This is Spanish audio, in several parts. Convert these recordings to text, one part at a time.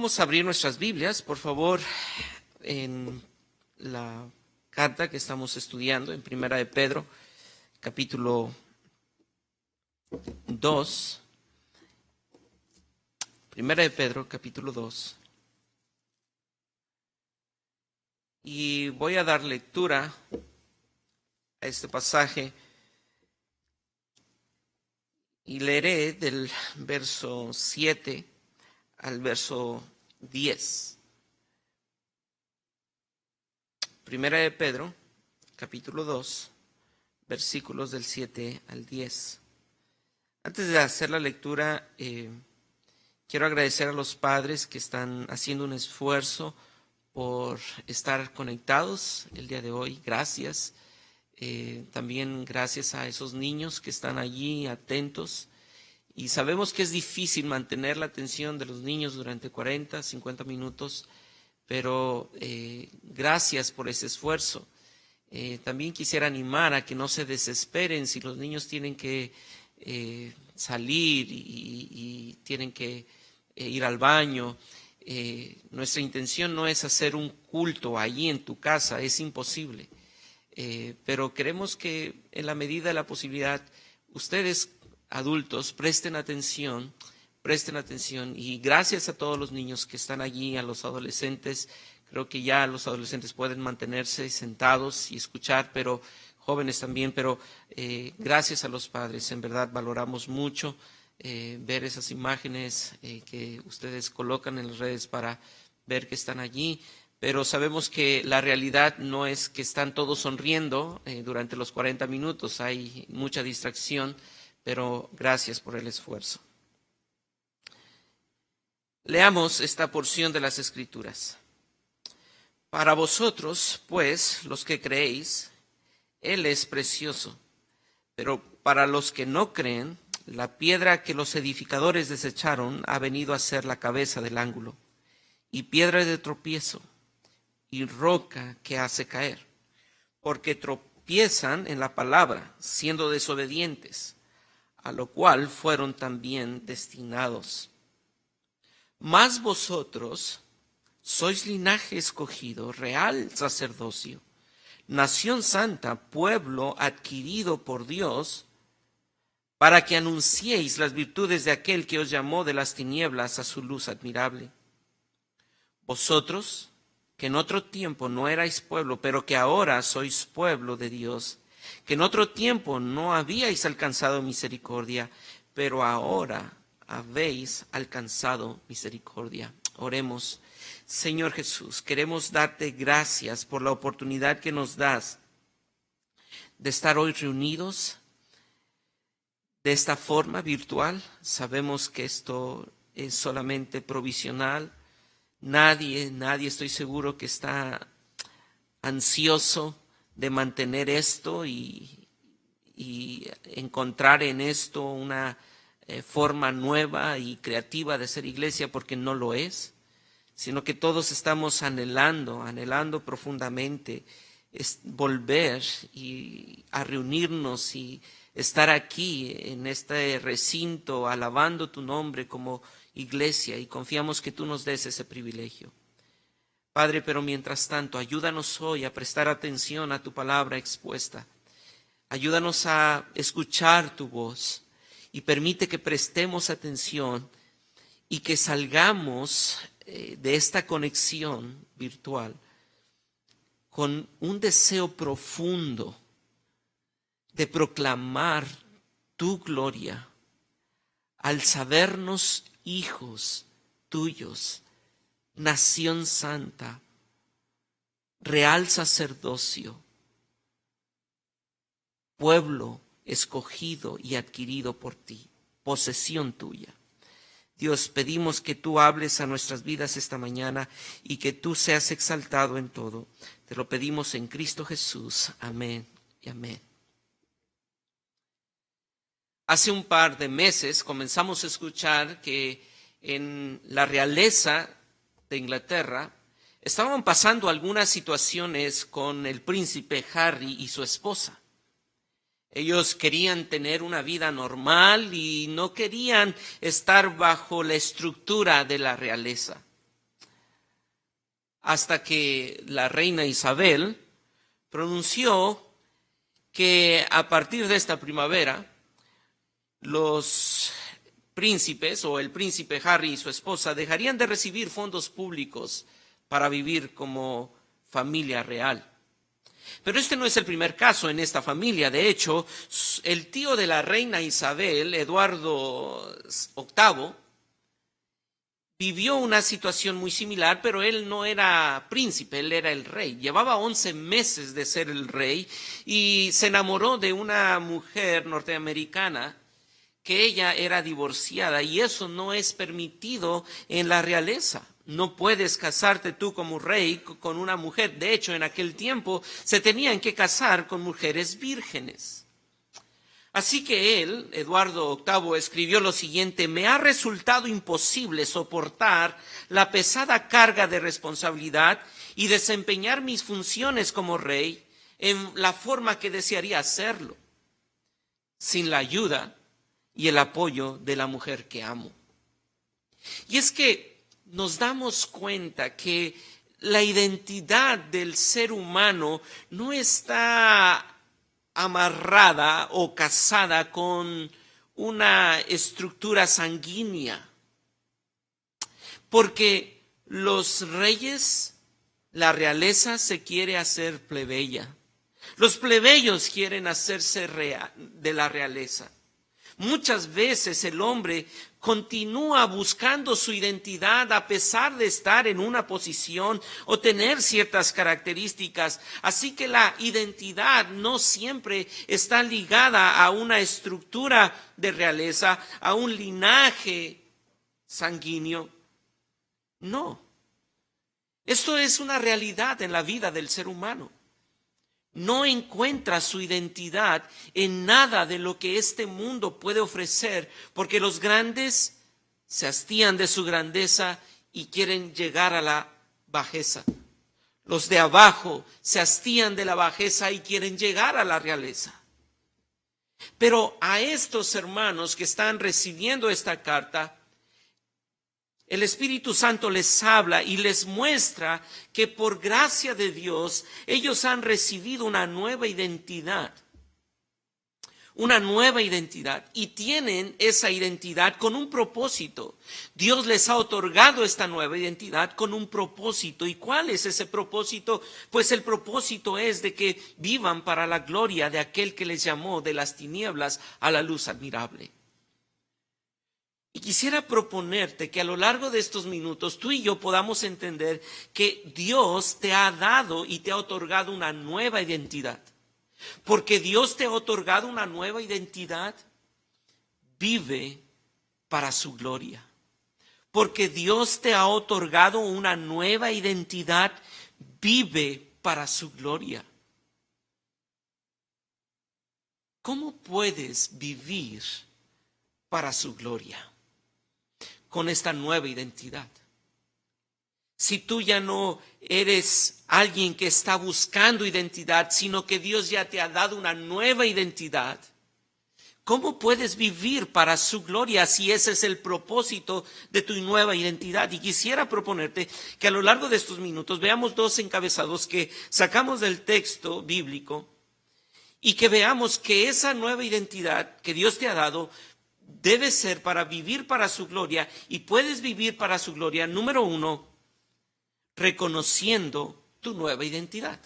Vamos a abrir nuestras Biblias, por favor, en la carta que estamos estudiando, en Primera de Pedro, capítulo 2. Primera de Pedro, capítulo 2. Y voy a dar lectura a este pasaje y leeré del verso 7 al verso 10. Primera de Pedro, capítulo 2, versículos del 7 al 10. Antes de hacer la lectura, quiero agradecer a los padres que están haciendo un esfuerzo por estar conectados el día de hoy. Gracias. También gracias a esos niños que están allí atentos. Y sabemos que es difícil mantener la atención de los niños durante 40, 50 minutos, pero gracias por ese esfuerzo. También quisiera animar a que no se desesperen si los niños tienen que salir y tienen que ir al baño. Nuestra intención no es hacer un culto allí en tu casa, es imposible. Pero queremos que en la medida de la posibilidad ustedes adultos presten atención y gracias a todos los niños que están allí, a los adolescentes. Creo que ya los adolescentes pueden mantenerse sentados y escuchar, pero jóvenes también, pero gracias a los padres, en verdad valoramos mucho ver esas imágenes que ustedes colocan en las redes para ver que están allí. Pero sabemos que la realidad no es que están todos sonriendo durante los 40 minutos, hay mucha distracción, pero gracias por el esfuerzo. Leamos esta porción de las Escrituras. Para vosotros, pues, los que creéis, Él es precioso, pero para los que no creen, la piedra que los edificadores desecharon ha venido a ser la cabeza del ángulo, y piedra de tropiezo, y roca que hace caer, porque tropiezan en la palabra, siendo desobedientes, a lo cual fueron también destinados. Mas vosotros sois linaje escogido, real sacerdocio, nación santa, pueblo adquirido por Dios, para que anunciéis las virtudes de aquel que os llamó de las tinieblas a su luz admirable. Vosotros, que en otro tiempo no erais pueblo, pero que ahora sois pueblo de Dios, que en otro tiempo no habíais alcanzado misericordia, pero ahora habéis alcanzado misericordia. Oremos. Señor Jesús, queremos darte gracias por la oportunidad que nos das de estar hoy reunidos de esta forma virtual. Sabemos que esto es solamente provisional. Nadie estoy seguro que está ansioso de mantener esto y encontrar en esto una forma nueva y creativa de ser iglesia, porque no lo es, sino que todos estamos anhelando profundamente volver a reunirnos y estar aquí en este recinto alabando tu nombre como iglesia, y confiamos que tú nos des ese privilegio. Padre, pero mientras tanto, ayúdanos hoy a prestar atención a tu palabra expuesta. Ayúdanos a escuchar tu voz y permite que prestemos atención y que salgamos de esta conexión virtual con un deseo profundo de proclamar tu gloria al sabernos hijos tuyos, nación santa, real sacerdocio, pueblo escogido y adquirido por ti, posesión tuya. Dios, pedimos que tú hables a nuestras vidas esta mañana y que tú seas exaltado en todo. Te lo pedimos en Cristo Jesús. Amén y amén. Hace un par de meses comenzamos a escuchar que en la realeza de Inglaterra estaban pasando algunas situaciones con el príncipe Harry y su esposa. Ellos querían tener una vida normal y no querían estar bajo la estructura de la realeza. hasta que la reina Isabel pronunció que a partir de esta primavera los príncipes o el príncipe Harry y su esposa dejarían de recibir fondos públicos para vivir como familia real. Pero este no es el primer caso en esta familia. De hecho, el tío de la reina Isabel, Eduardo VIII, vivió una situación muy similar, pero él no era príncipe, él era el rey. Llevaba 11 meses de ser el rey y se enamoró de una mujer norteamericana que ella era divorciada, y eso no es permitido en la realeza. No puedes casarte tú como rey con una mujer. De hecho, en aquel tiempo se tenían que casar con mujeres vírgenes. Así que él, Eduardo VIII, escribió lo siguiente: me ha resultado imposible soportar la pesada carga de responsabilidad y desempeñar mis funciones como rey en la forma que desearía hacerlo, sin la ayuda y el apoyo de la mujer que amo. Y es que nos damos cuenta que la identidad del ser humano no está amarrada o casada con una estructura sanguínea, porque los reyes, la realeza se quiere hacer plebeya, los plebeyos quieren hacerse de la realeza. Muchas veces el hombre continúa buscando su identidad a pesar de estar en una posición o tener ciertas características. Así que la identidad no siempre está ligada a una estructura de realeza, a un linaje sanguíneo. No. Esto es una realidad en la vida del ser humano. No encuentra su identidad en nada de lo que este mundo puede ofrecer, porque los grandes se hastían de su grandeza y quieren llegar a la bajeza. Los de abajo se hastían de la bajeza y quieren llegar a la realeza. Pero a estos hermanos que están recibiendo esta carta, el Espíritu Santo les habla y les muestra que por gracia de Dios ellos han recibido una nueva identidad. Una nueva identidad, y tienen esa identidad con un propósito. Dios les ha otorgado esta nueva identidad con un propósito. ¿Y cuál es ese propósito? Pues el propósito es de que vivan para la gloria de aquel que les llamó de las tinieblas a la luz admirable. Y quisiera proponerte que a lo largo de estos minutos tú y yo podamos entender que Dios te ha dado y te ha otorgado una nueva identidad. Porque Dios te ha otorgado una nueva identidad, vive para su gloria. Porque Dios te ha otorgado una nueva identidad, vive para su gloria. ¿Cómo puedes vivir para su gloria con esta nueva identidad? Si tú ya no eres alguien que está buscando identidad, sino que Dios ya te ha dado una nueva identidad, ¿cómo puedes vivir para su gloria si ese es el propósito de tu nueva identidad? Y quisiera proponerte que a lo largo de estos minutos veamos dos encabezados que sacamos del texto bíblico y que veamos que esa nueva identidad que Dios te ha dado debe ser para vivir para su gloria, y puedes vivir para su gloria, número uno, reconociendo tu nueva identidad.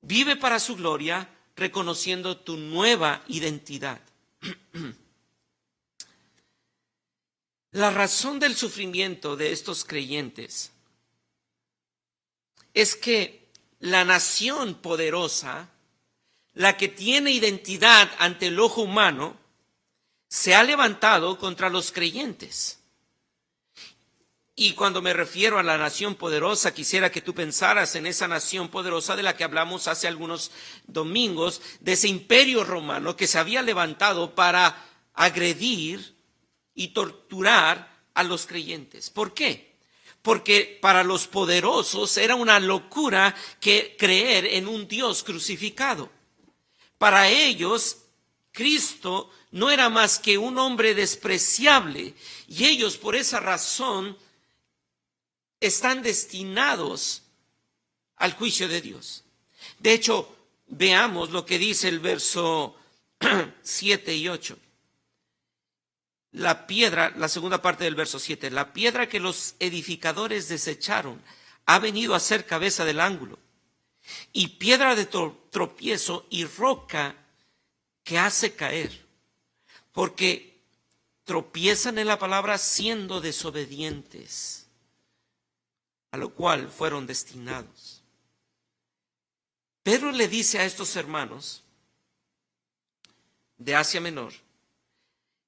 Vive para su gloria reconociendo tu nueva identidad. La razón del sufrimiento de estos creyentes es que la nación poderosa, la que tiene identidad ante el ojo humano, se ha levantado contra los creyentes. Y cuando me refiero a la nación poderosa, quisiera que tú pensaras en esa nación poderosa de la que hablamos hace algunos domingos, de ese imperio romano que se había levantado para agredir y torturar a los creyentes. ¿Por qué? Porque para los poderosos era una locura creer en un Dios crucificado. Para ellos, Cristo no era más que un hombre despreciable, y ellos por esa razón están destinados al juicio de Dios. De hecho, veamos lo que dice el verso 7 y 8. La piedra, la segunda parte del verso 7, la piedra que los edificadores desecharon ha venido a ser cabeza del ángulo, y piedra de tropiezo y roca que hace caer, porque tropiezan en la palabra siendo desobedientes, a lo cual fueron destinados. Pedro le dice a estos hermanos de Asia Menor,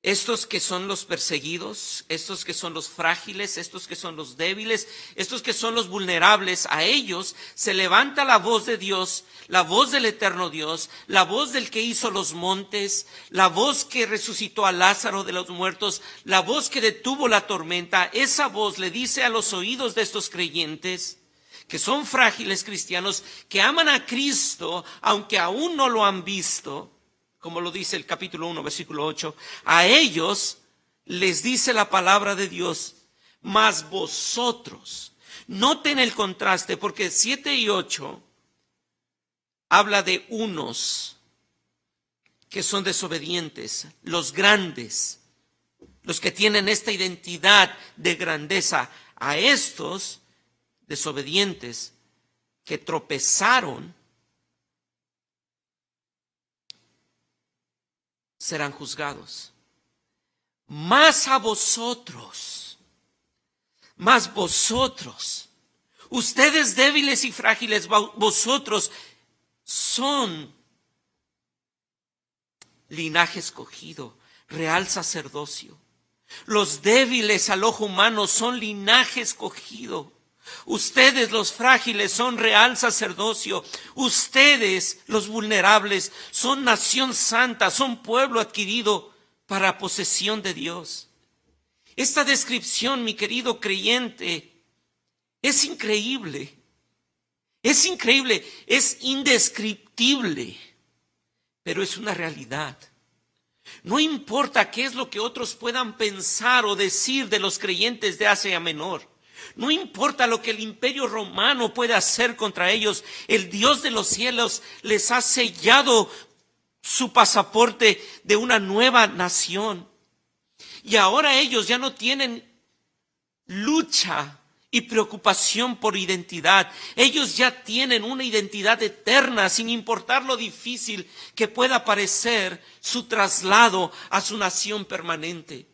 estos que son los perseguidos, estos que son los frágiles, estos que son los débiles, estos que son los vulnerables, a ellos se levanta la voz de Dios, la voz del eterno Dios, la voz del que hizo los montes, la voz que resucitó a Lázaro de los muertos, la voz que detuvo la tormenta. Esa voz le dice a los oídos de estos creyentes, que son frágiles cristianos, que aman a Cristo, aunque aún no lo han visto, como lo dice el capítulo 1, versículo 8, a ellos les dice la palabra de Dios, mas vosotros, noten el contraste, porque 7 y 8 habla de unos que son desobedientes, los grandes, los que tienen esta identidad de grandeza, a estos desobedientes que tropezaron, serán juzgados. Más a vosotros, ustedes débiles y frágiles, vosotros son linaje escogido, real sacerdocio. Los débiles al ojo humano son linaje escogido. Ustedes los frágiles son real sacerdocio. Ustedes los vulnerables son nación santa, son pueblo adquirido para posesión de Dios. Esta descripción, mi querido creyente, es increíble. Es increíble, es indescriptible, pero es una realidad. No importa qué es lo que otros puedan pensar o decir de los creyentes de Asia Menor. No importa lo que el imperio romano pueda hacer contra ellos, el Dios de los cielos les ha sellado su pasaporte de una nueva nación. Y ahora ellos ya no tienen lucha y preocupación por identidad. Ellos ya tienen una identidad eterna, sin importar lo difícil que pueda parecer su traslado a su nación permanente.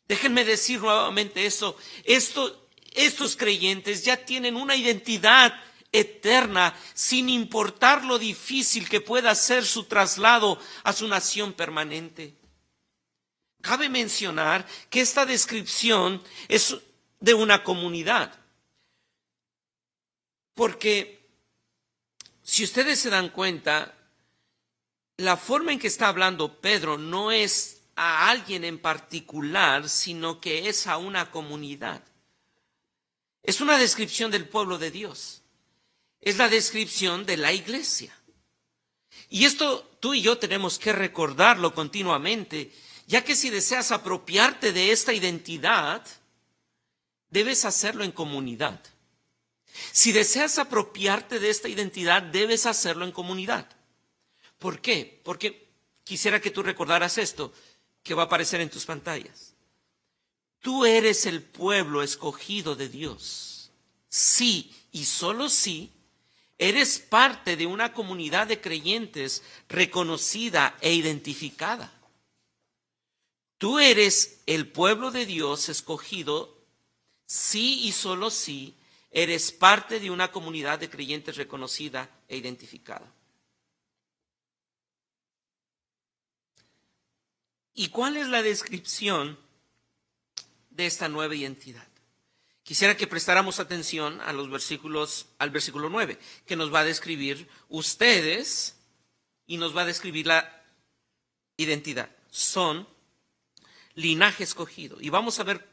Déjenme decir nuevamente eso. Estos creyentes ya tienen una identidad eterna, sin importar lo difícil que pueda ser su traslado a su nación permanente. Cabe mencionar que esta descripción es de una comunidad, porque si ustedes se dan cuenta, la forma en que está hablando Pedro no es a alguien en particular, sino que es a una comunidad. Es una descripción del pueblo de Dios. Es la descripción de la iglesia. Y esto tú y yo tenemos que recordarlo continuamente, ya que si deseas apropiarte de esta identidad, debes hacerlo en comunidad. Si deseas apropiarte de esta identidad, debes hacerlo en comunidad. ¿Por qué? Porque quisiera que tú recordaras esto, que va a aparecer en tus pantallas. Tú eres el pueblo escogido de Dios. Sí, y solo sí, eres parte de una comunidad de creyentes reconocida e identificada. Tú eres el pueblo de Dios escogido, sí y solo sí, eres parte de una comunidad de creyentes reconocida e identificada. ¿Y cuál es la descripción de esta nueva identidad? Quisiera que prestáramos atención a los versículos, al versículo 9, que nos va a describir ustedes y nos va a describir la identidad. Son linaje escogido. Y vamos a ver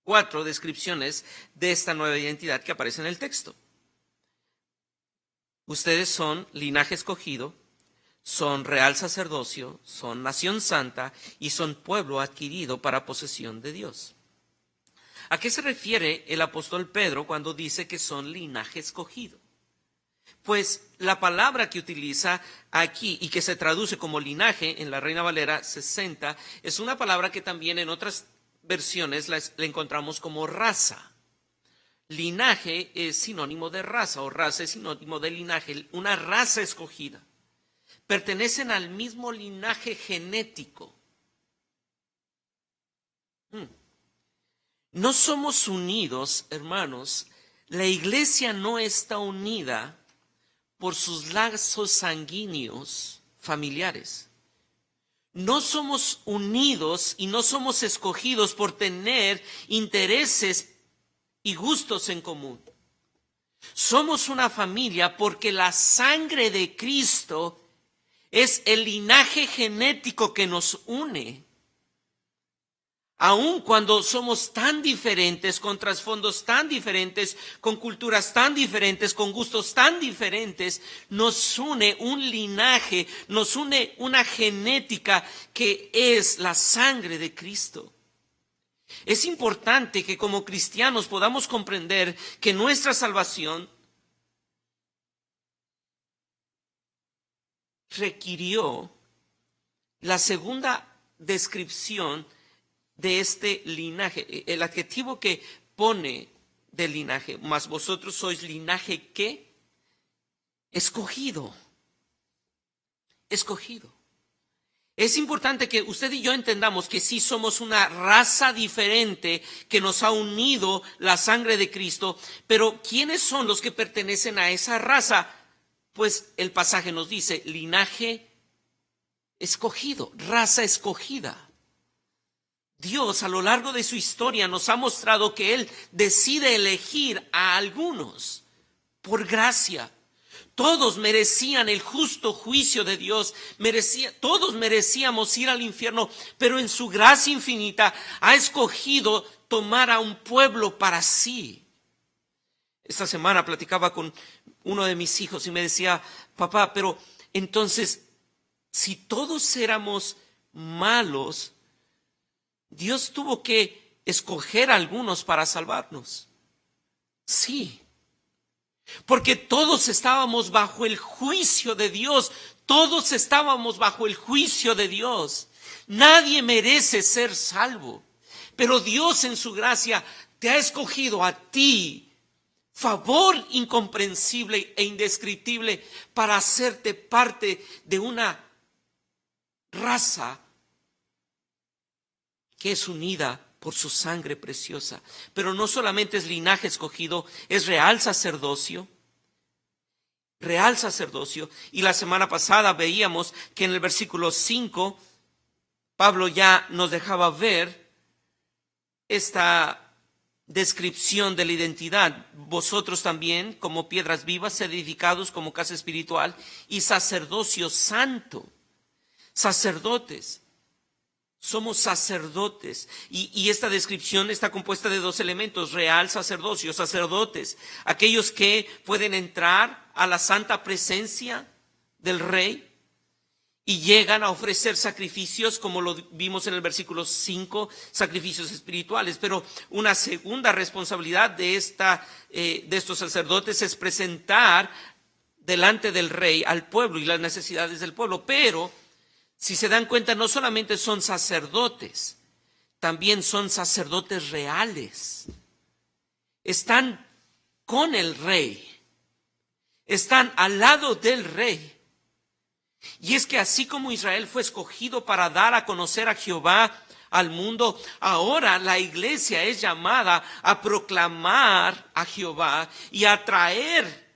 4 descripciones de esta nueva identidad que aparece en el texto. Ustedes son linaje escogido, son real sacerdocio, son nación santa y son pueblo adquirido para posesión de Dios. ¿A qué se refiere el apóstol Pedro cuando dice que son linaje escogido? Pues la palabra que utiliza aquí y que se traduce como linaje en la Reina Valera 60 es una palabra que también en otras versiones la encontramos como raza. Linaje es sinónimo de raza, o raza es sinónimo de linaje, una raza escogida. Pertenecen al mismo linaje genético. No somos unidos, hermanos. La iglesia no está unida por sus lazos sanguíneos familiares. No somos unidos y no somos escogidos por tener intereses y gustos en común. Somos una familia porque la sangre de Cristo es el linaje genético que nos une. Aun cuando somos tan diferentes, con trasfondos tan diferentes, con culturas tan diferentes, con gustos tan diferentes, nos une un linaje, nos une una genética que es la sangre de Cristo. Es importante que como cristianos podamos comprender que nuestra salvación requirió la segunda descripción de este linaje. El adjetivo que pone del linaje, mas vosotros sois linaje ¿qué? Escogido. Escogido. Es importante que usted y yo entendamos que sí somos una raza diferente que nos ha unido la sangre de Cristo, pero ¿quiénes son los que pertenecen a esa raza? Pues el pasaje nos dice linaje escogido, raza escogida. Dios a lo largo de su historia nos ha mostrado que Él decide elegir a algunos por gracia. Todos merecían el justo juicio de Dios, todos merecíamos ir al infierno, pero en su gracia infinita ha escogido tomar a un pueblo para sí. Esta semana platicaba con uno de mis hijos y me decía, papá, pero entonces, si todos éramos malos, Dios tuvo que escoger a algunos para salvarnos. Sí, porque todos estábamos bajo el juicio de Dios. Todos estábamos bajo el juicio de Dios. Nadie merece ser salvo. Pero Dios en su gracia te ha escogido a ti, favor incomprensible e indescriptible, para hacerte parte de una raza que es unida por su sangre preciosa. Pero no solamente es linaje escogido, es real sacerdocio. Real sacerdocio. Y la semana pasada veíamos que en el versículo 5, Pablo ya nos dejaba ver esta descripción de la identidad. Vosotros también, como piedras vivas, sed edificados como casa espiritual y sacerdocio santo. Sacerdotes. Somos sacerdotes y esta descripción está compuesta de dos elementos: real sacerdocio, sacerdotes, aquellos que pueden entrar a la santa presencia del rey y llegan a ofrecer sacrificios, como lo vimos en el versículo 5, sacrificios espirituales. Pero una segunda responsabilidad de estos sacerdotes es presentar delante del rey al pueblo y las necesidades del pueblo. Pero si se dan cuenta, no solamente son sacerdotes, también son sacerdotes reales. Están con el rey, están al lado del rey. Y es que así como Israel fue escogido para dar a conocer a Jehová al mundo, ahora la iglesia es llamada a proclamar a Jehová y a atraer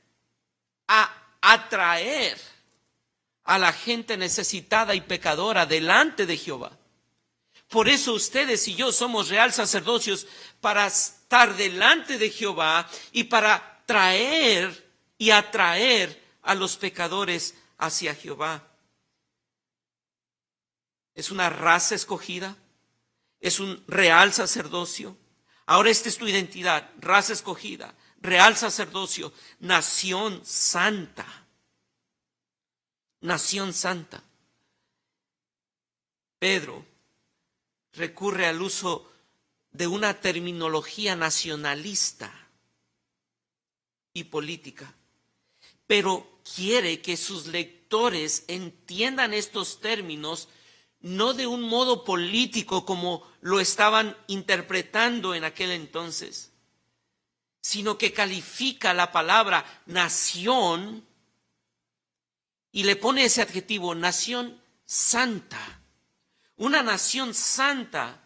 a la gente necesitada y pecadora delante de Jehová. Por eso ustedes y yo somos real sacerdocios, para estar delante de Jehová y para traer y atraer a los pecadores hacia Jehová. Es una raza escogida, es un real sacerdocio. Ahora esta es tu identidad: raza escogida, real sacerdocio, nación santa. Nación santa. Pedro recurre al uso de una terminología nacionalista y política, pero quiere que sus lectores entiendan estos términos no de un modo político como lo estaban interpretando en aquel entonces, sino que califica la palabra nación y le pone ese adjetivo, nación santa. Una nación santa,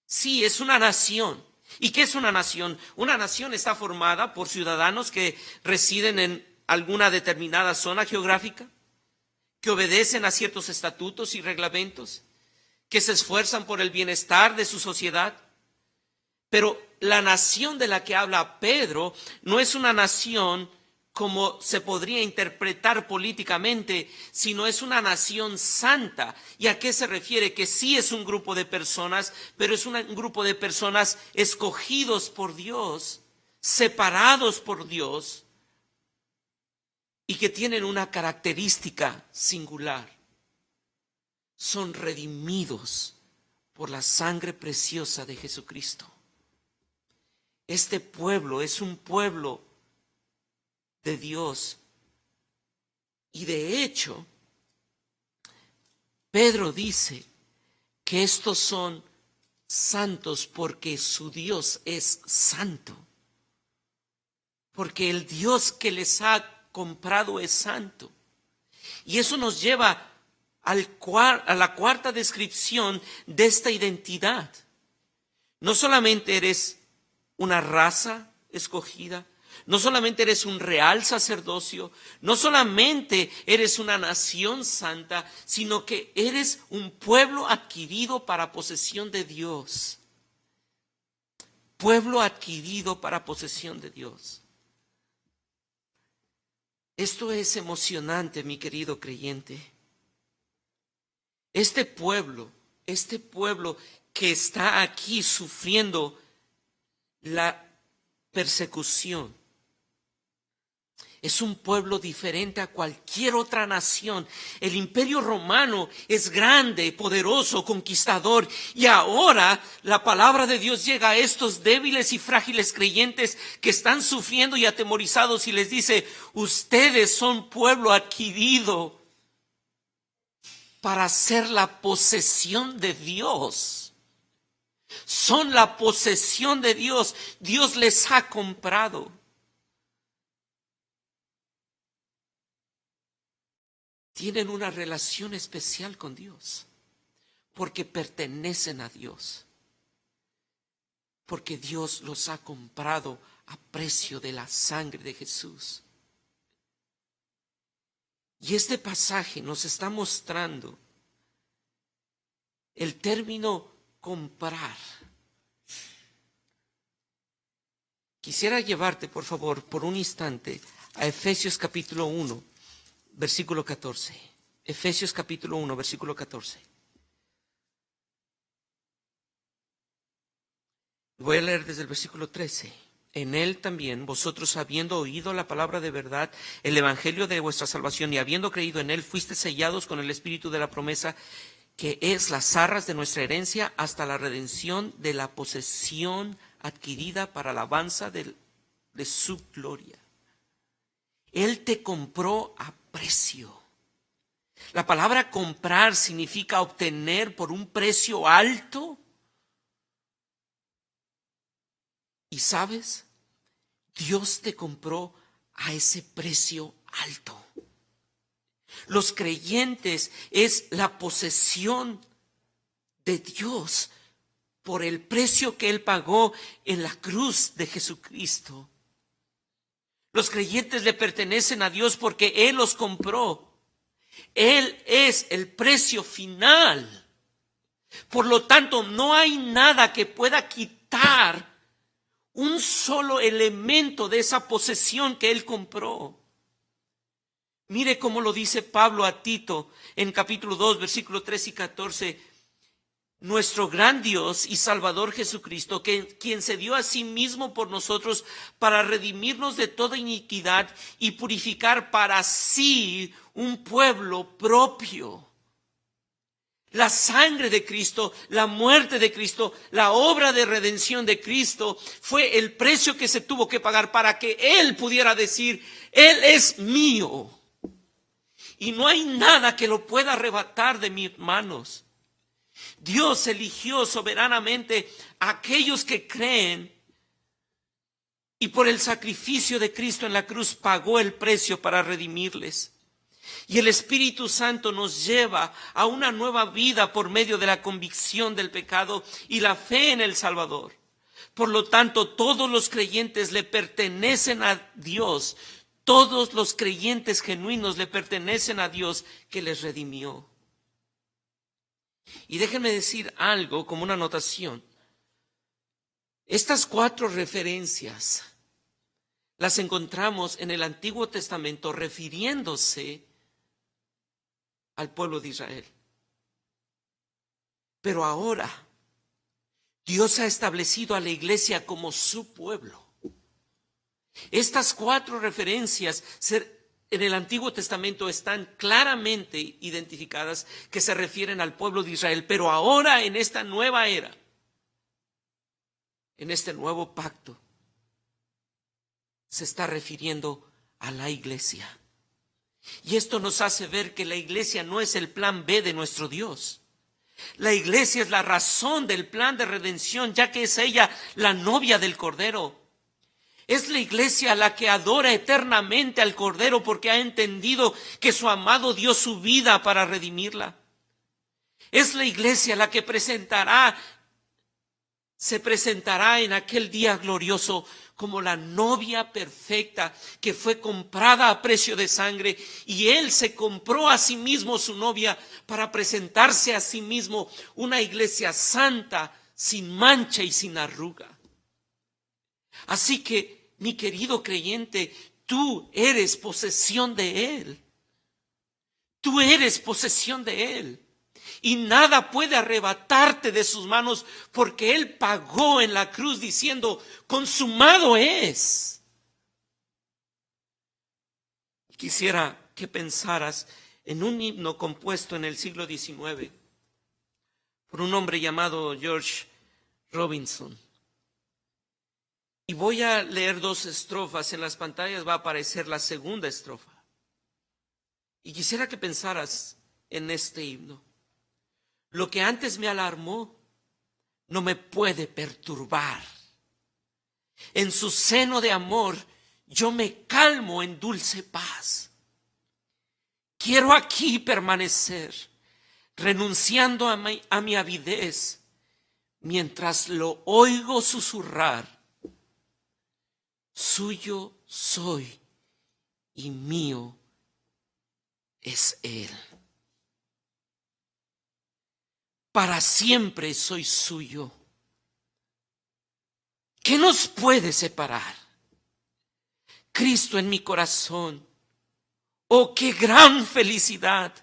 sí, es una nación. ¿Y qué es una nación? Una nación está formada por ciudadanos que residen en alguna determinada zona geográfica, que obedecen a ciertos estatutos y reglamentos, que se esfuerzan por el bienestar de su sociedad. Pero la nación de la que habla Pedro no es una nación como se podría interpretar políticamente, sino es una nación santa. ¿Y a qué se refiere? Que sí es un grupo de personas, pero es un grupo de personas escogidos por Dios, separados por Dios, y que tienen una característica singular. Son redimidos por la sangre preciosa de Jesucristo. Este pueblo es un pueblo de Dios. Y de hecho, Pedro dice que estos son santos porque su Dios es santo. Porque el Dios que les ha comprado es santo. Y eso nos lleva a la cuarta descripción de esta identidad. No solamente eres una raza escogida, no solamente eres un real sacerdocio, no solamente eres una nación santa, sino que eres un pueblo adquirido para posesión de Dios. Pueblo adquirido para posesión de Dios. Esto es emocionante, mi querido creyente. Este pueblo que está aquí sufriendo la persecución, es un pueblo diferente a cualquier otra nación. El imperio romano es grande, poderoso, conquistador. Y ahora la palabra de Dios llega a estos débiles y frágiles creyentes que están sufriendo y atemorizados y les dice, ustedes son pueblo adquirido para ser la posesión de Dios. Son la posesión de Dios. Dios les ha comprado. Tienen una relación especial con Dios porque pertenecen a Dios. Porque Dios los ha comprado a precio de la sangre de Jesús. Y este pasaje nos está mostrando el término comprar. Quisiera llevarte, por favor, por un instante a Efesios capítulo 1. Versículo 14. Efesios capítulo 1, versículo 14. Voy a leer desde el versículo 13. En él también vosotros, habiendo oído la palabra de verdad, el evangelio de vuestra salvación, y habiendo creído en él, fuisteis sellados con el espíritu de la promesa, que es las arras de nuestra herencia, hasta la redención de la posesión adquirida para alabanza de su gloria. Él te compró a precio. La palabra comprar significa obtener por un precio alto. Y sabes, Dios te compró a ese precio alto. Los creyentes es la posesión de Dios por el precio que Él pagó en la cruz de Jesucristo. Los creyentes le pertenecen a Dios porque Él los compró. Él es el precio final. Por lo tanto, no hay nada que pueda quitar un solo elemento de esa posesión que Él compró. Mire cómo lo dice Pablo a Tito en capítulo 2, versículos 3 y 14. Nuestro gran Dios y Salvador Jesucristo, quien se dio a sí mismo por nosotros para redimirnos de toda iniquidad y purificar para sí un pueblo propio. La sangre de Cristo, la muerte de Cristo, la obra de redención de Cristo fue el precio que se tuvo que pagar para que Él pudiera decir: Él es mío. Y no hay nada que lo pueda arrebatar de mis manos. Dios eligió soberanamente a aquellos que creen, y por el sacrificio de Cristo en la cruz pagó el precio para redimirles. Y el Espíritu Santo nos lleva a una nueva vida por medio de la convicción del pecado y la fe en el Salvador. Por lo tanto, todos los creyentes le pertenecen a Dios. Todos los creyentes genuinos le pertenecen a Dios que les redimió. Y déjenme decir algo como una anotación. Estas 4 referencias las encontramos en el Antiguo Testamento refiriéndose al pueblo de Israel. Pero ahora Dios ha establecido a la iglesia como su pueblo. Estas 4 referencias en el Antiguo Testamento están claramente identificadas, que se refieren al pueblo de Israel. Pero ahora, en esta nueva era, en este nuevo pacto, se está refiriendo a la iglesia. Y esto nos hace ver que la iglesia no es el plan B de nuestro Dios. La iglesia es la razón del plan de redención, ya que es ella la novia del Cordero. Es la iglesia la que adora eternamente al Cordero porque ha entendido que su amado dio su vida para redimirla. Es la iglesia la que se presentará en aquel día glorioso como la novia perfecta que fue comprada a precio de sangre, y Él se compró a sí mismo su novia para presentarse a sí mismo una iglesia santa, sin mancha y sin arruga. Así que, mi querido creyente, tú eres posesión de Él. Tú eres posesión de Él. Y nada puede arrebatarte de sus manos, porque Él pagó en la cruz diciendo: consumado es. Quisiera que pensaras en un himno compuesto en el siglo XIX por un hombre llamado George Robinson. Y voy a leer 2 estrofas. En las pantallas va a aparecer la segunda estrofa. Y quisiera que pensaras en este himno. Lo que antes me alarmó no me puede perturbar. En su seno de amor yo me calmo en dulce paz. Quiero aquí permanecer, renunciando a mi avidez, mientras lo oigo susurrar: suyo soy y mío es Él. Para siempre soy suyo. ¿Qué nos puede separar? Cristo en mi corazón. ¡Oh, qué gran felicidad!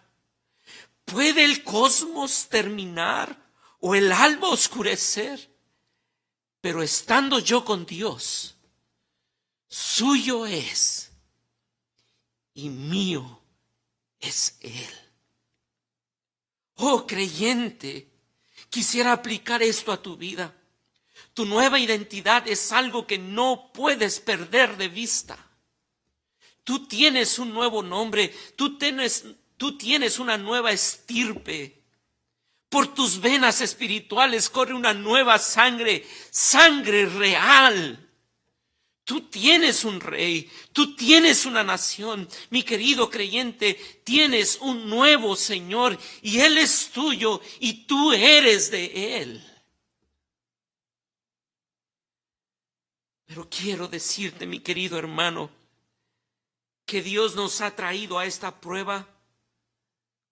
¿Puede el cosmos terminar o el alba oscurecer? Pero estando yo con Dios, suyo es y mío es Él. Oh creyente, quisiera aplicar esto a tu vida. Tu nueva identidad es algo que no puedes perder de vista. Tú tienes un nuevo nombre, tú tienes una nueva estirpe. Por tus venas espirituales corre una nueva sangre, sangre real. Tú tienes un rey, tú tienes una nación, mi querido creyente, tienes un nuevo Señor y Él es tuyo y tú eres de Él. Pero quiero decirte, mi querido hermano, que Dios nos ha traído a esta prueba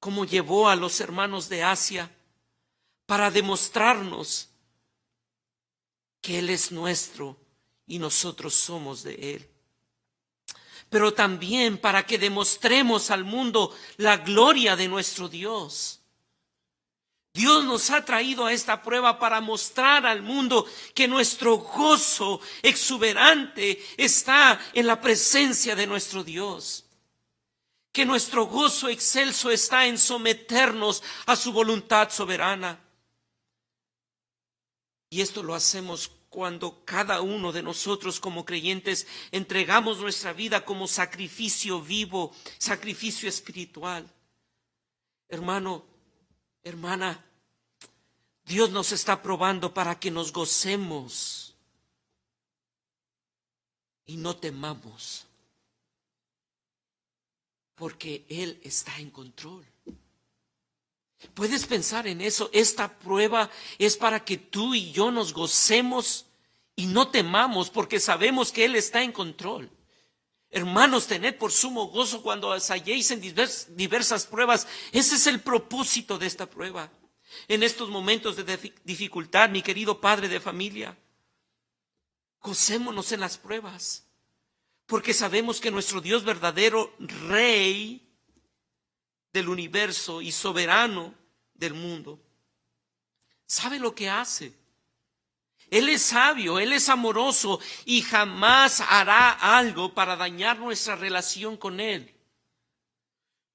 como llevó a los hermanos de Asia para demostrarnos que Él es nuestro y nosotros somos de Él. Pero también para que demostremos al mundo la gloria de nuestro Dios. Dios nos ha traído a esta prueba para mostrar al mundo que nuestro gozo exuberante está en la presencia de nuestro Dios. que nuestro gozo excelso está en someternos a su voluntad soberana. Y esto lo hacemos cuando cada uno de nosotros como creyentes entregamos nuestra vida como sacrificio vivo, sacrificio espiritual. Hermano, hermana, Dios nos está probando para que nos gocemos y no temamos, porque Él está en control. ¿Puedes pensar en eso? Esta prueba es para que tú y yo nos gocemos y no temamos, porque sabemos que Él está en control. Hermanos, tened por sumo gozo cuando os halléis en diversas pruebas. Ese es el propósito de esta prueba. En estos momentos de dificultad, mi querido padre de familia, gocémonos en las pruebas, porque sabemos que nuestro Dios verdadero, Rey del universo y soberano del mundo, sabe lo que hace. Él es sabio, Él es amoroso y jamás hará algo para dañar nuestra relación con Él.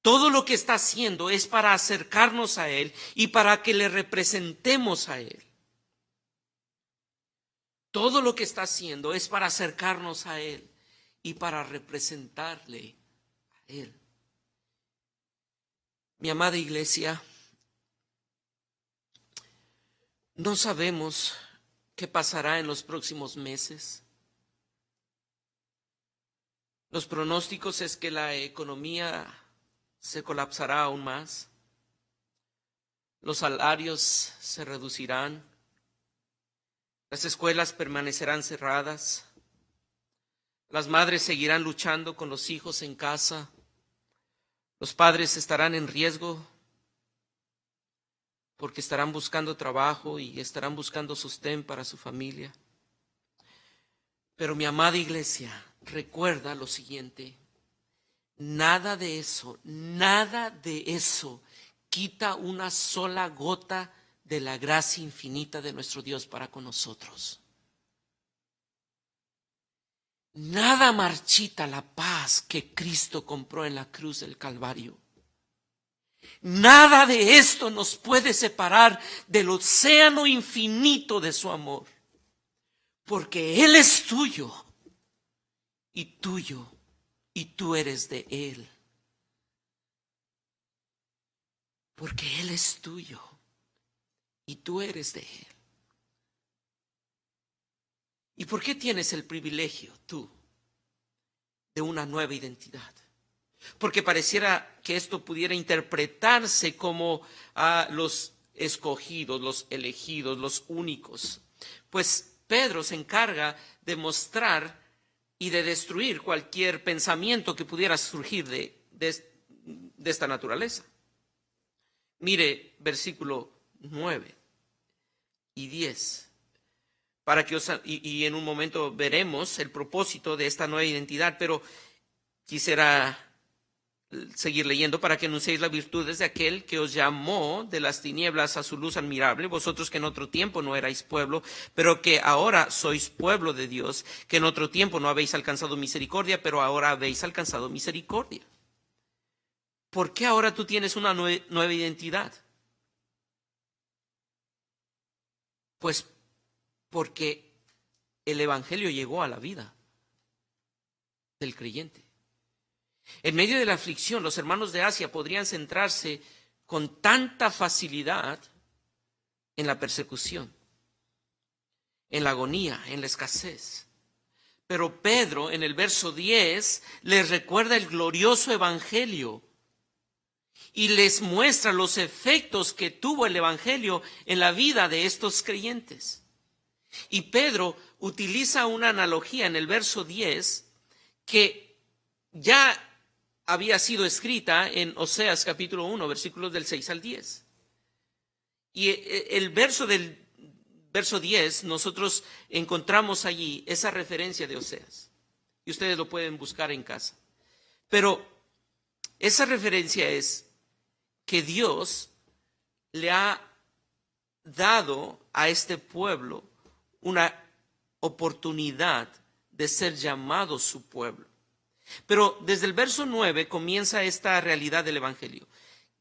Todo lo que está haciendo es para acercarnos a Él y para que le representemos a Él. Todo lo que está haciendo es para acercarnos a Él y para representarle a Él. Mi amada iglesia, no sabemos qué pasará en los próximos meses. Los pronósticos es que la economía se colapsará aún más. Los salarios se reducirán. Las escuelas permanecerán cerradas. Las madres seguirán luchando con los hijos en casa. Los padres estarán en riesgo porque estarán buscando trabajo y estarán buscando sostén para su familia. Pero mi amada iglesia, recuerda lo siguiente: nada de eso quita una sola gota de la gracia infinita de nuestro Dios para con nosotros. Nada marchita la paz que Cristo compró en la cruz del Calvario. Nada de esto nos puede separar del océano infinito de su amor, porque Él es tuyo y tuyo, y tú eres de Él. Porque Él es tuyo y tú eres de Él. ¿Y por qué tienes el privilegio tú de una nueva identidad? Porque pareciera que esto pudiera interpretarse como los escogidos, los elegidos, los únicos. Pues Pedro se encarga de mostrar y de destruir cualquier pensamiento que pudiera surgir de esta naturaleza. Mire versículo 9 y 10. Para que y en un momento veremos el propósito de esta nueva identidad, pero quisiera seguir leyendo: para que anunciéis las virtudes de aquel que os llamó de las tinieblas a su luz admirable, vosotros que en otro tiempo no erais pueblo, pero que ahora sois pueblo de Dios, que en otro tiempo no habéis alcanzado misericordia, pero ahora habéis alcanzado misericordia. ¿Por qué ahora tú tienes una nueva identidad? Pues porque el evangelio llegó a la vida del creyente. En medio de la aflicción, los hermanos de Asia podrían centrarse con tanta facilidad en la persecución, en la agonía, en la escasez. Pero Pedro, en el verso 10, les recuerda el glorioso evangelio y les muestra los efectos que tuvo el evangelio en la vida de estos creyentes. Y Pedro utiliza una analogía en el verso 10 que ya había sido escrita en Oseas capítulo 1, versículos del 6 al 10. Y el verso 10, nosotros encontramos allí esa referencia de Oseas. Y ustedes lo pueden buscar en casa. Pero esa referencia es que Dios le ha dado a este pueblo una oportunidad de ser llamado su pueblo. Pero desde el verso 9 comienza esta realidad del Evangelio.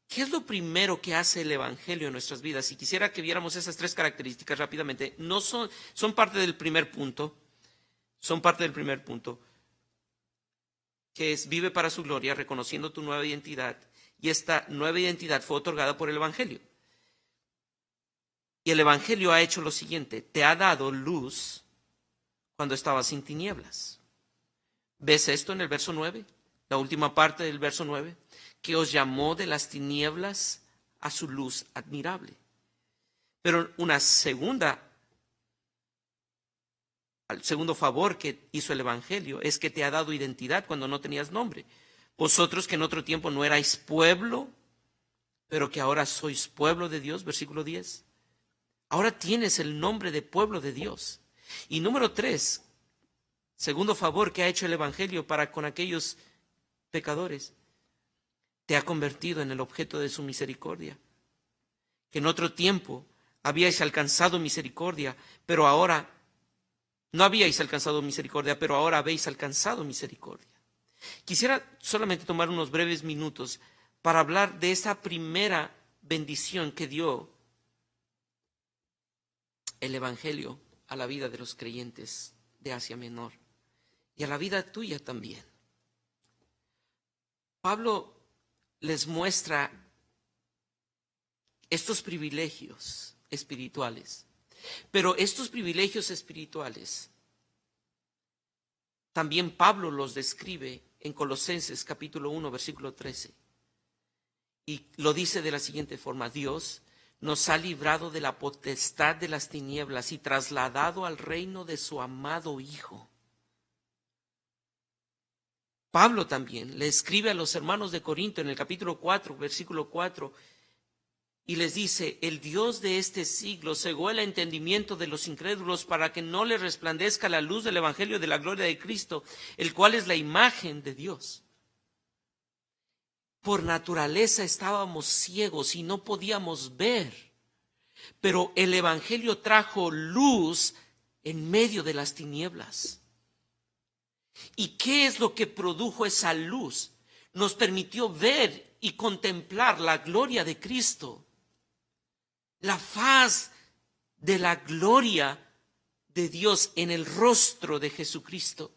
¿Qué es lo primero que hace el Evangelio en nuestras vidas? Y quisiera que viéramos esas tres características rápidamente. No son parte del primer punto. Son parte del primer punto, que es vive para su gloria, reconociendo tu nueva identidad. Y esta nueva identidad fue otorgada por el Evangelio. Y el Evangelio ha hecho lo siguiente: te ha dado luz cuando estabas sin tinieblas. ¿Ves esto en el verso 9? La última parte del verso 9, que os llamó de las tinieblas a su luz admirable. Pero al segundo favor que hizo el Evangelio es que te ha dado identidad cuando no tenías nombre. Vosotros que en otro tiempo no erais pueblo, pero que ahora sois pueblo de Dios, versículo 10. Ahora tienes el nombre de pueblo de Dios. Y número 3, segundo favor que ha hecho el Evangelio para con aquellos pecadores, te ha convertido en el objeto de su misericordia. Que en otro tiempo habíais alcanzado misericordia, pero ahora no habíais alcanzado misericordia, pero ahora habéis alcanzado misericordia. Quisiera solamente tomar unos breves minutos para hablar de esa primera bendición que dio el Evangelio a la vida de los creyentes de Asia Menor y a la vida tuya también. Pablo les muestra estos privilegios espirituales, pero estos privilegios espirituales también Pablo los describe en Colosenses capítulo 1 versículo 13 y lo dice de la siguiente forma: Dios nos ha librado de la potestad de las tinieblas y trasladado al reino de su amado Hijo. Pablo también le escribe a los hermanos de Corinto en el capítulo 4, versículo 4, y les dice: el Dios de este siglo cegó el entendimiento de los incrédulos para que no les resplandezca la luz del evangelio de la gloria de Cristo, el cual es la imagen de Dios. Por naturaleza estábamos ciegos y no podíamos ver, pero el evangelio trajo luz en medio de las tinieblas. ¿Y qué es lo que produjo esa luz? Nos permitió ver y contemplar la gloria de Cristo, la faz de la gloria de Dios en el rostro de Jesucristo.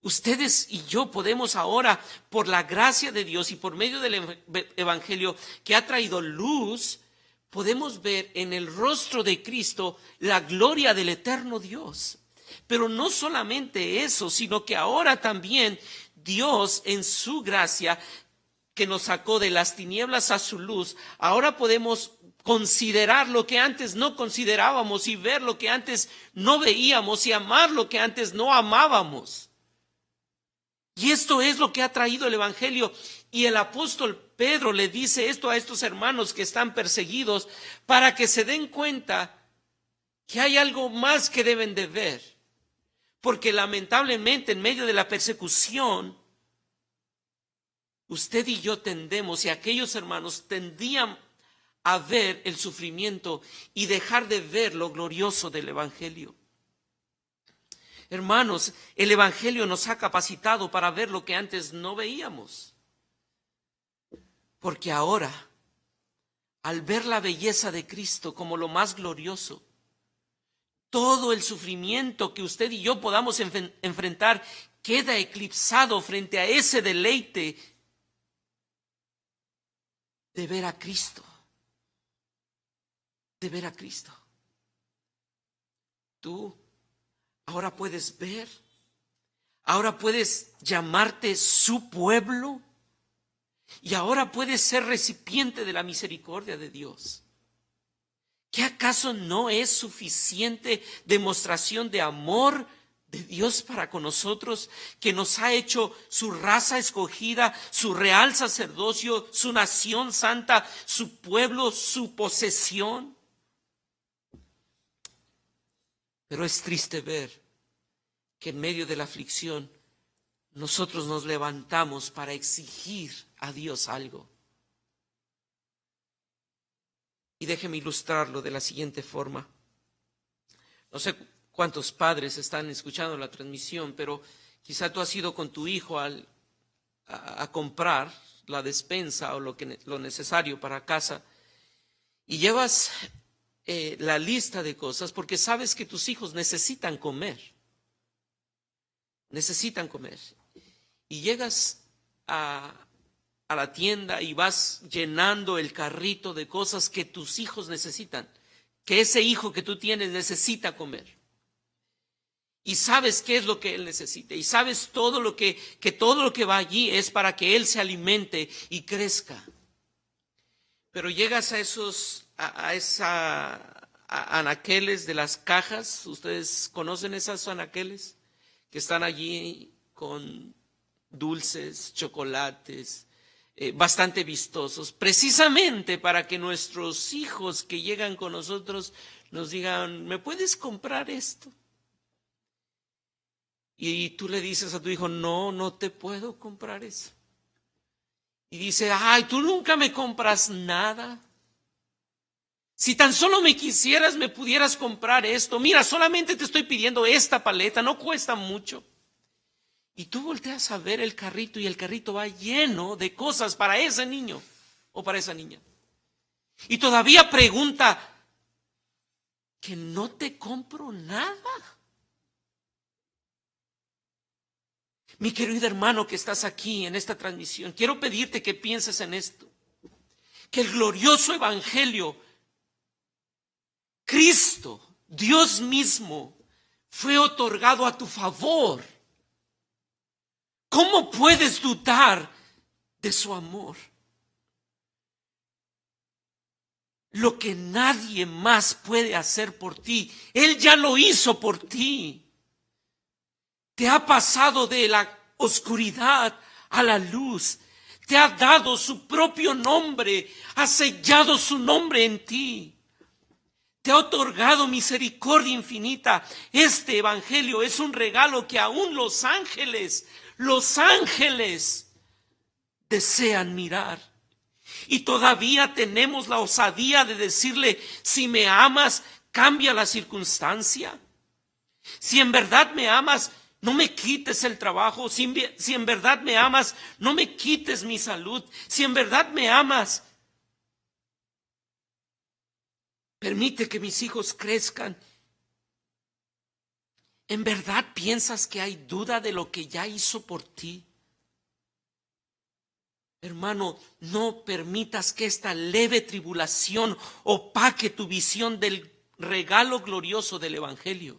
Ustedes y yo podemos ahora, por la gracia de Dios y por medio del evangelio que ha traído luz, podemos ver en el rostro de Cristo la gloria del eterno Dios. Pero no solamente eso, sino que ahora también Dios, en su gracia, que nos sacó de las tinieblas a su luz, ahora podemos considerar lo que antes no considerábamos y ver lo que antes no veíamos y amar lo que antes no amábamos. Y esto es lo que ha traído el evangelio. Y el apóstol Pedro le dice esto a estos hermanos que están perseguidos para que se den cuenta que hay algo más que deben de ver. Porque lamentablemente en medio de la persecución, usted y yo tendemos, y aquellos hermanos tendían a ver el sufrimiento y dejar de ver lo glorioso del evangelio. Hermanos, el evangelio nos ha capacitado para ver lo que antes no veíamos. Porque ahora, al ver la belleza de Cristo como lo más glorioso, todo el sufrimiento que usted y yo podamos enfrentar queda eclipsado frente a ese deleite de ver a Cristo. De ver a Cristo. Tú ahora puedes ver, ahora puedes llamarte su pueblo y ahora puedes ser recipiente de la misericordia de Dios. ¿Qué acaso no es suficiente demostración de amor de Dios para con nosotros, que nos ha hecho su raza escogida, su real sacerdocio, su nación santa, su pueblo, su posesión? Pero es triste ver que en medio de la aflicción nosotros nos levantamos para exigir a Dios algo. Y déjeme ilustrarlo de la siguiente forma. No sé cuántos padres están escuchando la transmisión, pero Quizá tú has ido con tu hijo a comprar la despensa o lo necesario para casa y llevas la lista de cosas porque sabes que tus hijos necesitan comer. Necesitan comer. Y llegas a la tienda y vas llenando el carrito de cosas que tus hijos necesitan, que ese hijo que tú tienes necesita comer. Y sabes qué es lo que él necesita. Y sabes todo lo que todo lo que va allí es para que él se alimente y crezca. Pero llegas a esos anaqueles de las cajas. ¿Ustedes conocen esas anaqueles? Que están allí con dulces, chocolates, bastante vistosos, precisamente para que nuestros hijos que llegan con nosotros nos digan, ¿me puedes comprar esto? Y tú le dices a tu hijo, no, no te puedo comprar eso. Y dice, ay, tú nunca me compras nada. Si tan solo me quisieras, me pudieras comprar esto. Mira, solamente te estoy pidiendo esta paleta, no cuesta mucho. Y tú volteas a ver el carrito y el carrito va lleno de cosas para ese niño o para esa niña. Y todavía pregunta, ¿que no te compro nada? Mi querido hermano que estás aquí en esta transmisión, quiero pedirte que pienses en esto. Que el glorioso evangelio, Cristo, Dios mismo, fue otorgado a tu favor. ¿Cómo puedes dudar de su amor? Lo que nadie más puede hacer por ti, Él ya lo hizo por ti. Te ha pasado de la oscuridad a la luz. Te ha dado su propio nombre. Ha sellado su nombre en ti. Te ha otorgado misericordia infinita. Este evangelio es un regalo que aún los ángeles desean mirar. Y todavía tenemos la osadía de decirle, si me amas, cambia la circunstancia. Si en verdad me amas, no me quites el trabajo. Si en verdad me amas, no me quites mi salud. Si en verdad me amas, permite que mis hijos crezcan. ¿En verdad piensas que hay duda de lo que ya hizo por ti? Hermano, no permitas que esta leve tribulación opaque tu visión del regalo glorioso del evangelio.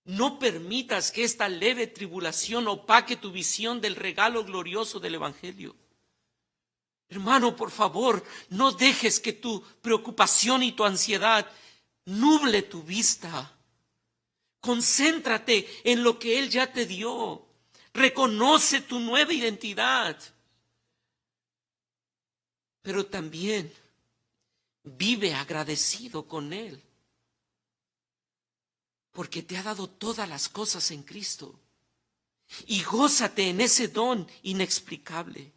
No permitas que esta leve tribulación opaque tu visión del regalo glorioso del evangelio. Hermano, por favor, no dejes que tu preocupación y tu ansiedad nuble tu vista. Concéntrate en lo que Él ya te dio. Reconoce tu nueva identidad. Pero también vive agradecido con Él. Porque te ha dado todas las cosas en Cristo. Y gózate en ese don inexplicable.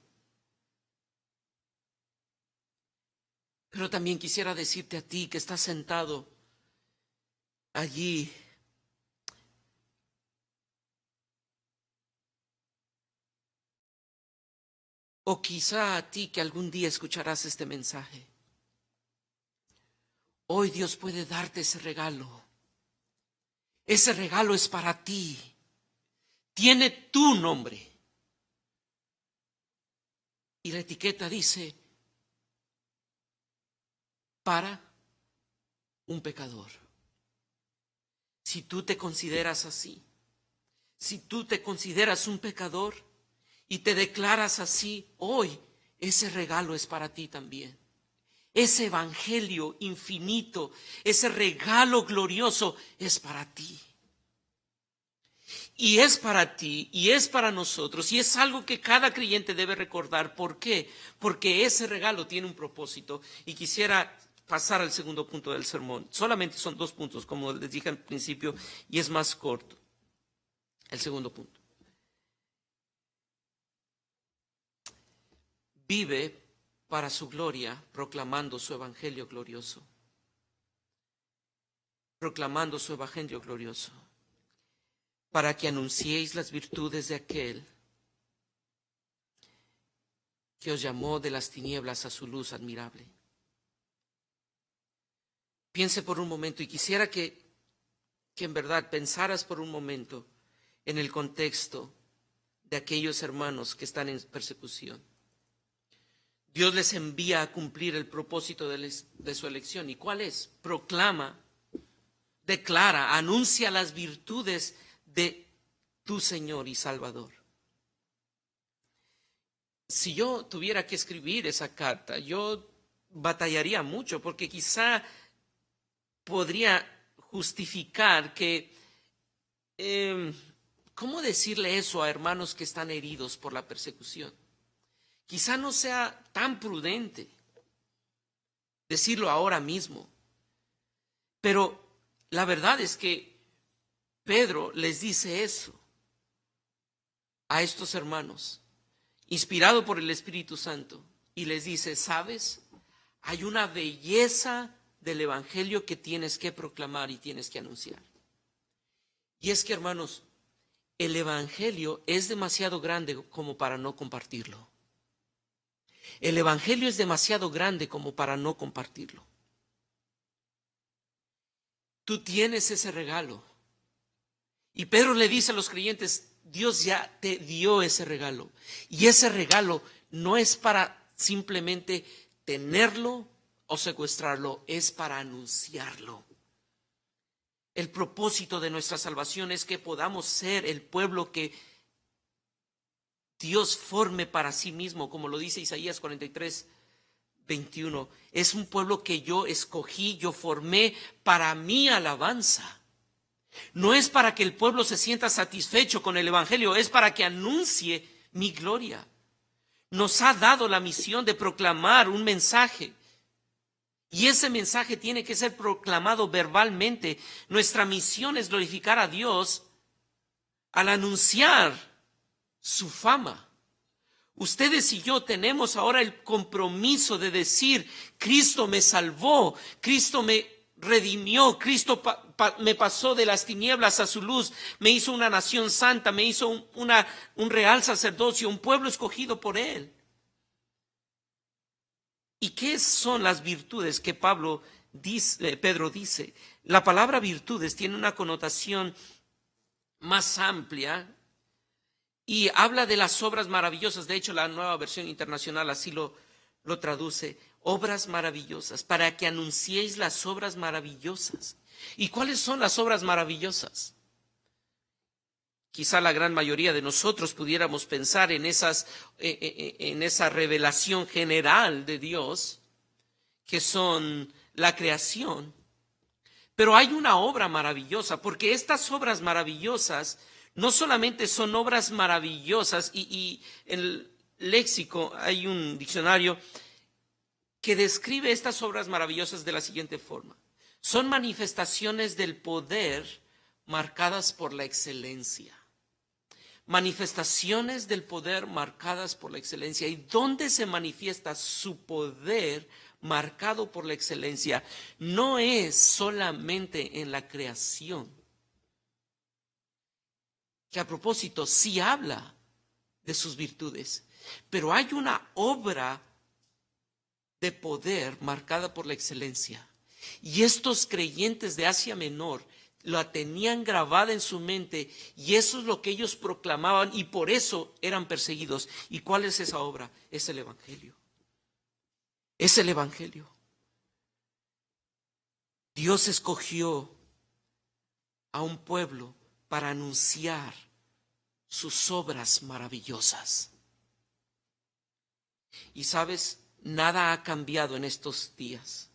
Pero también quisiera decirte a ti que estás sentado allí, o quizá a ti que algún día escucharás este mensaje. Hoy Dios puede darte ese regalo. Ese regalo es para ti. Tiene tu nombre. Y la etiqueta dice, para un pecador. Si tú te consideras así, si tú te consideras un pecador y te declaras así, hoy ese regalo es para ti también. Ese evangelio infinito, ese regalo glorioso es para ti. Y es para ti, y es para nosotros, y es algo que cada creyente debe recordar. ¿Por qué? Porque ese regalo tiene un propósito. Y quisiera pasar al segundo punto del sermón. Solamente son 2 puntos, como les dije al principio, y es más corto. El segundo punto. Vive para su gloria, proclamando su evangelio glorioso. Proclamando su evangelio glorioso. para que anunciéis las virtudes de aquel que os llamó de las tinieblas a su luz admirable. Piense por un momento, y quisiera que en verdad pensaras por un momento en el contexto de aquellos hermanos que están en persecución. Dios les envía a cumplir el propósito de su elección. ¿Y cuál es? Proclama, declara, anuncia las virtudes de tu Señor y Salvador. Si yo tuviera que escribir esa carta, yo batallaría mucho, porque quizá podría justificar que, ¿cómo decirle eso a hermanos que están heridos por la persecución? Quizá no sea tan prudente decirlo ahora mismo, pero la verdad es que Pedro les dice eso a estos hermanos, inspirado por el Espíritu Santo, y les dice, ¿sabes? Hay una belleza del Evangelio que tienes que proclamar y tienes que anunciar. Y es que, hermanos, el Evangelio es demasiado grande como para no compartirlo. El Evangelio es demasiado grande como para no compartirlo. Tú tienes ese regalo. Y Pedro le dice a los creyentes, Dios ya te dio ese regalo. Y ese regalo no es para simplemente tenerlo o secuestrarlo, es para anunciarlo. El propósito de nuestra salvación es que podamos ser el pueblo que Dios forme para sí mismo, como lo dice Isaías 43:21. Es un pueblo que yo escogí, yo formé para mi alabanza. No es para que el pueblo se sienta satisfecho con el Evangelio, es para que anuncie mi gloria. Nos ha dado la misión de proclamar un mensaje. Y ese mensaje tiene que ser proclamado verbalmente. Nuestra misión es glorificar a Dios al anunciar su fama. Ustedes y yo tenemos ahora el compromiso de decir, Cristo me salvó, Cristo me redimió, Cristo me pasó de las tinieblas a su luz, me hizo una nación santa, me hizo un real sacerdocio, un pueblo escogido por Él. ¿Y qué son las virtudes que Pedro dice? La palabra virtudes tiene una connotación más amplia y habla de las obras maravillosas. De hecho, la Nueva Versión Internacional así lo traduce. Obras maravillosas, para que anunciéis las obras maravillosas. ¿Y cuáles son las obras maravillosas? Quizá la gran mayoría de nosotros pudiéramos pensar en esa revelación general de Dios, que son la creación. Pero hay una obra maravillosa, porque estas obras maravillosas no solamente son obras maravillosas, y en el léxico hay un diccionario que describe estas obras maravillosas de la siguiente forma. Son manifestaciones del poder marcadas por la excelencia. Manifestaciones del poder marcadas por la excelencia. ¿Y dónde se manifiesta su poder marcado por la excelencia? No es solamente en la creación, que a propósito sí habla de sus virtudes, pero hay una obra de poder marcada por la excelencia. Y estos creyentes de Asia Menor la tenían grabada en su mente, y eso es lo que ellos proclamaban, y por eso eran perseguidos. ¿Y cuál es esa obra? Es el Evangelio. Es el Evangelio. Dios escogió a un pueblo para anunciar sus obras maravillosas. Y sabes, nada ha cambiado en estos días.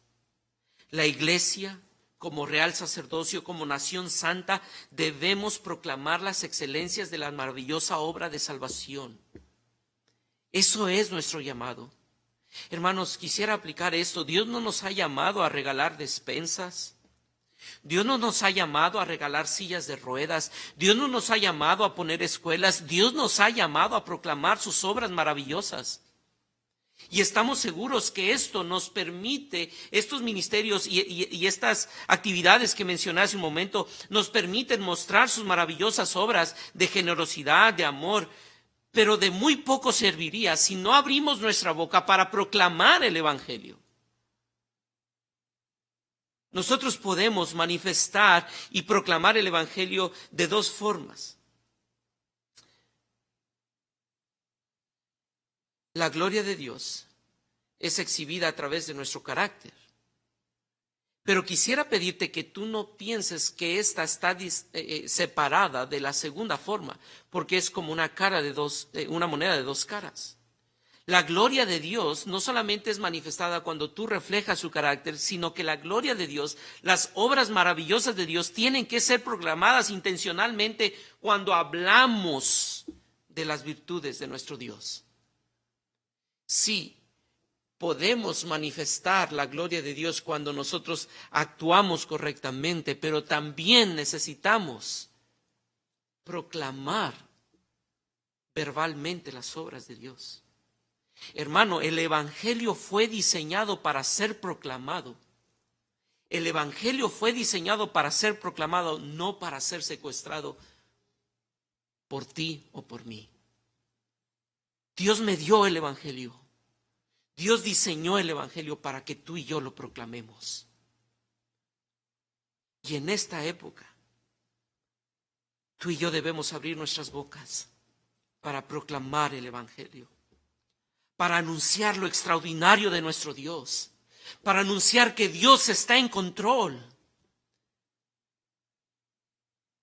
La iglesia, como real sacerdocio, como nación santa, debemos proclamar las excelencias de la maravillosa obra de salvación. Eso es nuestro llamado. Hermanos, quisiera aplicar esto. Dios no nos ha llamado a regalar despensas. Dios no nos ha llamado a regalar sillas de ruedas. Dios no nos ha llamado a poner escuelas. Dios nos ha llamado a proclamar sus obras maravillosas. Y estamos seguros que esto nos permite, estos ministerios y estas actividades que mencioné hace un momento, nos permiten mostrar sus maravillosas obras de generosidad, de amor, pero de muy poco serviría si no abrimos nuestra boca para proclamar el Evangelio. Nosotros podemos manifestar y proclamar el Evangelio de dos formas. La gloria de Dios es exhibida a través de nuestro carácter. Pero quisiera pedirte que tú no pienses que esta está separada de la segunda forma, porque es como una moneda de dos caras. La gloria de Dios no solamente es manifestada cuando tú reflejas su carácter, sino que la gloria de Dios, las obras maravillosas de Dios tienen que ser proclamadas intencionalmente cuando hablamos de las virtudes de nuestro Dios. Sí, podemos manifestar la gloria de Dios cuando nosotros actuamos correctamente, pero también necesitamos proclamar verbalmente las obras de Dios. Hermano, el Evangelio fue diseñado para ser proclamado. El Evangelio fue diseñado para ser proclamado, no para ser secuestrado por ti o por mí. Dios me dio el Evangelio. Dios diseñó el Evangelio para que tú y yo lo proclamemos. Y en esta época, tú y yo debemos abrir nuestras bocas para proclamar el Evangelio, para anunciar lo extraordinario de nuestro Dios, para anunciar que Dios está en control,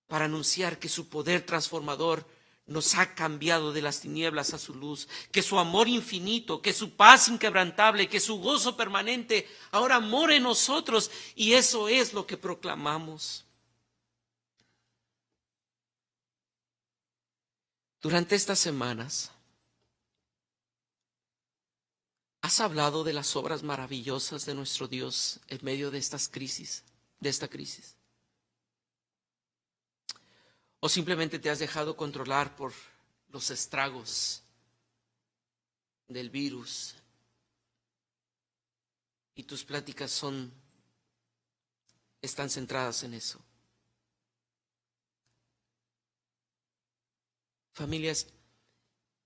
para anunciar que su poder transformador nos ha cambiado de las tinieblas a su luz, que su amor infinito, que su paz inquebrantable, que su gozo permanente ahora mora en nosotros, y eso es lo que proclamamos. Durante estas semanas, ¿has hablado de las obras maravillosas de nuestro Dios en medio de esta crisis? ¿O simplemente te has dejado controlar por los estragos del virus y tus pláticas están centradas en eso? Familias,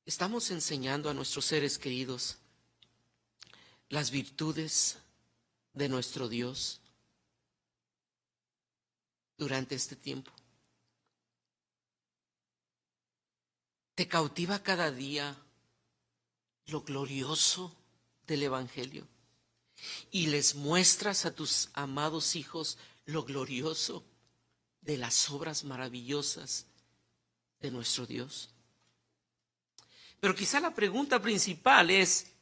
estamos enseñando a nuestros seres queridos las virtudes de nuestro Dios durante este tiempo. ¿Te cautiva cada día lo glorioso del Evangelio? ¿Y les muestras a tus amados hijos lo glorioso de las obras maravillosas de nuestro Dios? Pero quizá la pregunta principal es: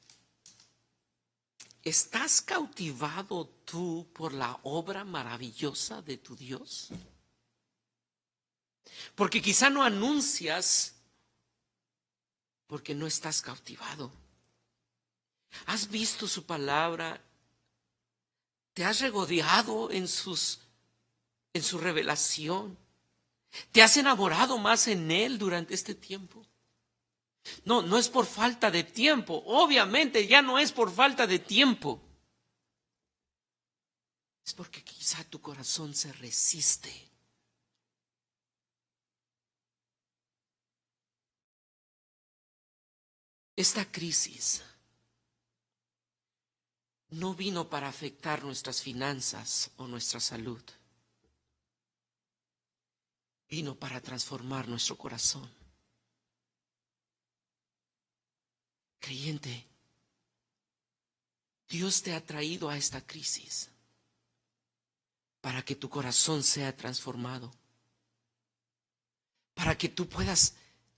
¿estás cautivado tú por la obra maravillosa de tu Dios? Porque quizá no anuncias porque no estás cautivado. ¿Has visto su palabra? ¿Te has regodeado en su revelación? ¿Te has enamorado más en Él durante este tiempo? No es por falta de tiempo. Obviamente ya no es por falta de tiempo. Es porque quizá tu corazón se resiste. Esta crisis no vino para afectar nuestras finanzas o nuestra salud. Vino para transformar nuestro corazón. Creyente, Dios te ha traído a esta crisis para que tu corazón sea transformado, para que tú puedas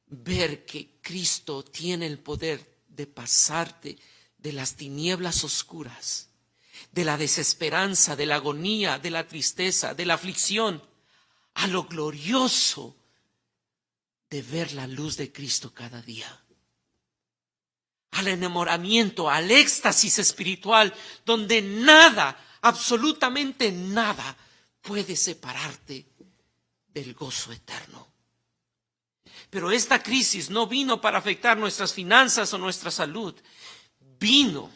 ver que Cristo tiene el poder de pasarte de las tinieblas oscuras, de la desesperanza, de la agonía, de la tristeza, de la aflicción, a lo glorioso de ver la luz de Cristo cada día. Al enamoramiento, al éxtasis espiritual, donde nada, absolutamente nada, puede separarte del gozo eterno. Pero esta crisis no vino para afectar nuestras finanzas o nuestra salud. vino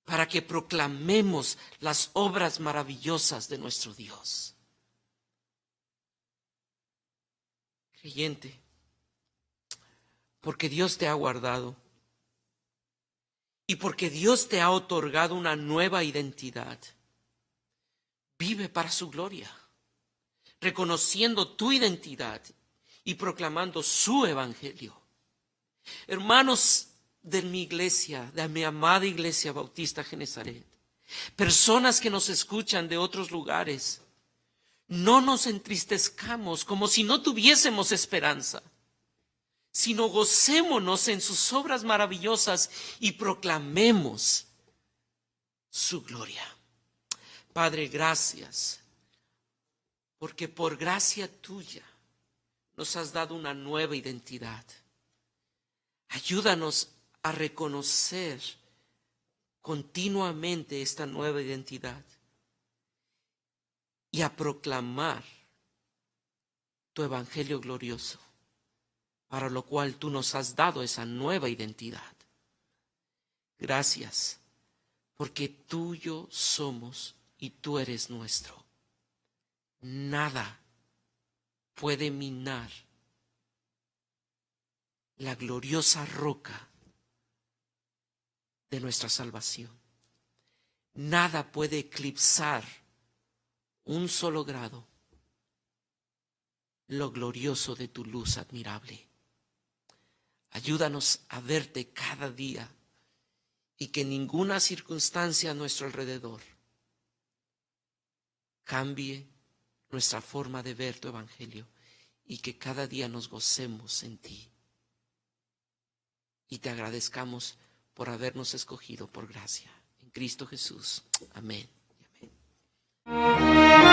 para que proclamemos las obras maravillosas de nuestro Dios. Creyente, porque Dios te ha guardado y porque Dios te ha otorgado una nueva identidad, vive para su gloria, reconociendo tu identidad y proclamando su evangelio. Hermanos de mi iglesia, de mi amada iglesia bautista Genezaret, personas que nos escuchan de otros lugares, no nos entristezcamos como si no tuviésemos esperanza, sino gocémonos en sus obras maravillosas y proclamemos su gloria. Padre, gracias, porque por gracia tuya nos has dado una nueva identidad. Ayúdanos a reconocer continuamente esta nueva identidad y a proclamar tu evangelio glorioso, para lo cual tú nos has dado esa nueva identidad. Gracias, porque tuyo somos y tú eres nuestro. Nada puede minar la gloriosa roca de nuestra salvación. Nada puede eclipsar un solo grado lo glorioso de tu luz admirable. Ayúdanos a verte cada día y que ninguna circunstancia a nuestro alrededor cambie nuestra forma de ver tu evangelio, y que cada día nos gocemos en ti y te agradezcamos por habernos escogido por gracia. En Cristo Jesús. Amén. Amén.